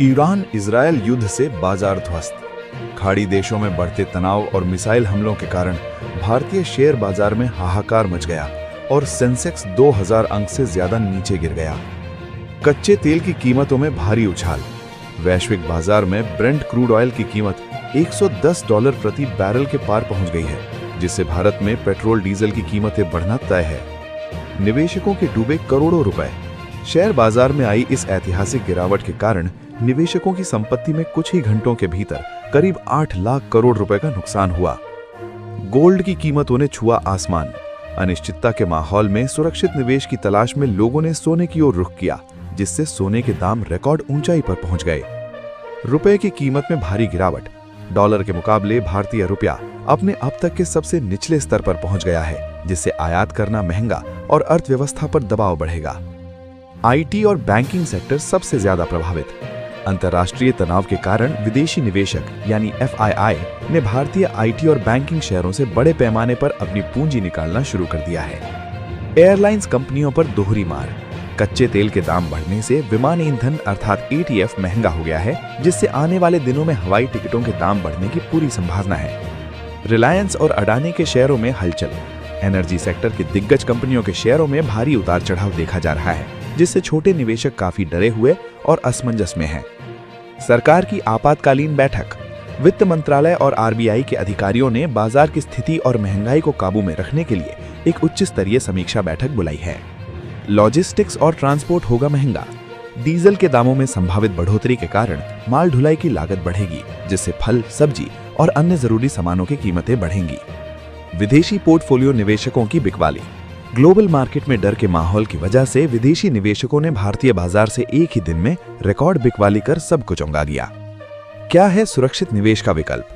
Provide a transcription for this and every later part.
Iran Israel युद्ध से बाजार ध्वस्त। खाड़ी देशों में बढ़ते तनाव और मिसाइल हमलों के कारण भारतीय शेयर बाजार में हाहाकार मच गया और सेंसेक्स 2000 अंक से ज्यादा नीचे गिर गया। कच्चे तेल की कीमतों में भारी उछाल। वैश्विक बाजार में ब्रेंट क्रूड ऑयल की कीमत $110 प्रति बैरल के पार पहुंच गई है, जिससे भारत में पेट्रोल डीजल की कीमतें बढ़ना तय है। निवेशकों के डूबे करोड़ों रुपए। शेयर बाजार में आई इस ऐतिहासिक गिरावट के कारण निवेशकों की संपत्ति में कुछ ही घंटों के भीतर करीब 8 लाख करोड़ रुपए का नुकसान हुआ। गोल्ड की कीमतों ने छुआ आसमान। अनिश्चितता के माहौल में सुरक्षित निवेश की तलाश में लोगों ने सोने की ओर रुख किया, जिससे सोने के दाम रिकॉर्ड ऊंचाई पर पहुंच गए। रुपए की कीमत में भारी गिरावट। डॉलर के मुकाबले भारतीय रुपया अपने अब तक के सबसे निचले स्तर पर पहुंच गया है, जिससे आयात करना महंगा और अर्थव्यवस्था पर दबाव बढ़ेगा। आईटी और बैंकिंग सेक्टर सबसे ज्यादा प्रभावित। अंतर्राष्ट्रीय तनाव के कारण विदेशी निवेशक यानी एफआईआई ने भारतीय आईटी और बैंकिंग शेयरों से बड़े पैमाने पर अपनी पूंजी निकालना शुरू कर दिया है। एयरलाइंस कंपनियों पर दोहरी मार। कच्चे तेल के दाम बढ़ने से विमान ईंधन अर्थात एटीएफ महंगा हो गया है, जिससे आने वाले दिनों में हवाई टिकटों के दाम बढ़ने की पूरी संभावना है। रिलायंस और अडानी के शेयरों में हलचल। एनर्जी सेक्टर की दिग्गज कंपनियों के शेयरों में भारी उतार चढ़ाव देखा जा रहा है, जिससे छोटे निवेशक काफी डरे हुए और असमंजस में हैं। सरकार की आपातकालीन बैठक। वित्त मंत्रालय और आरबीआई के अधिकारियों ने बाजार की स्थिति और महंगाई को काबू में रखने के लिए एक उच्च स्तरीय समीक्षा बैठक बुलाई है। लॉजिस्टिक्स और ट्रांसपोर्ट होगा महंगा। डीजल के दामों में संभावित बढ़ोतरी के कारण माल ढुलाई की लागत बढ़ेगी, जिससे फल, सब्जी और अन्य जरूरी सामानों की कीमतें बढ़ेंगी। विदेशी पोर्टफोलियो निवेशकों की बिकवाली। ग्लोबल मार्केट में डर के माहौल की वजह से विदेशी निवेशकों ने भारतीय बाजार से एक ही दिन में रिकॉर्ड बिकवाली कर सब कुछ उंगा दिया। क्या है सुरक्षित निवेश का विकल्प?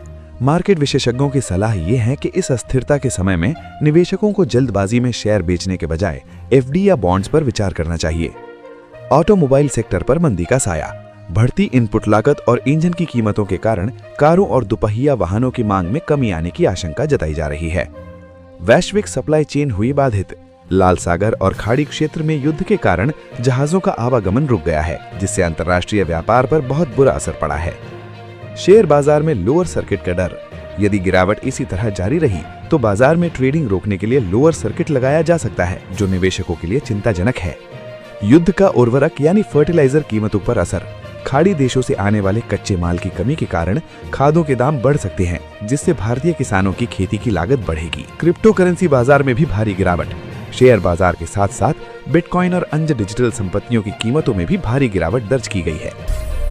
मार्केट विशेषज्ञों की सलाह यह है कि इस अस्थिरता के समय में निवेशकों को जल्दबाजी में शेयर बेचने के बजाय एफडी या बॉन्ड्स पर विचार करना चाहिए। ऑटोमोबाइल सेक्टर पर मंदी का साया। बढ़ती इनपुट लागत और ईंधन की कीमतों के कारण कारों और दुपहिया वाहनों की मांग में कमी आने की आशंका जताई जा रही है। वैश्विक सप्लाई चेन हुई बाधित। लाल सागर और खाड़ी क्षेत्र में युद्ध के कारण जहाजों का आवागमन रुक गया है, जिससे अंतर्राष्ट्रीय व्यापार पर बहुत बुरा असर पड़ा है। शेयर बाजार में लोअर सर्किट का डर। यदि गिरावट इसी तरह जारी रही तो बाजार में ट्रेडिंग रोकने के लिए लोअर सर्किट लगाया जा सकता है, जो निवेशकों के लिए चिंताजनक है। युद्ध का उर्वरक यानी फर्टिलाइजर कीमतों पर असर। खाड़ी देशों से आने वाले कच्चे माल की कमी के कारण खादों के दाम बढ़ सकते हैं, जिससे भारतीय किसानों की खेती की लागत बढ़ेगी। क्रिप्टो करेंसी बाजार में भी भारी गिरावट। शेयर बाजार के साथ साथ बिटकॉइन और अन्य डिजिटल संपत्तियों की कीमतों में भी भारी गिरावट दर्ज की गई है।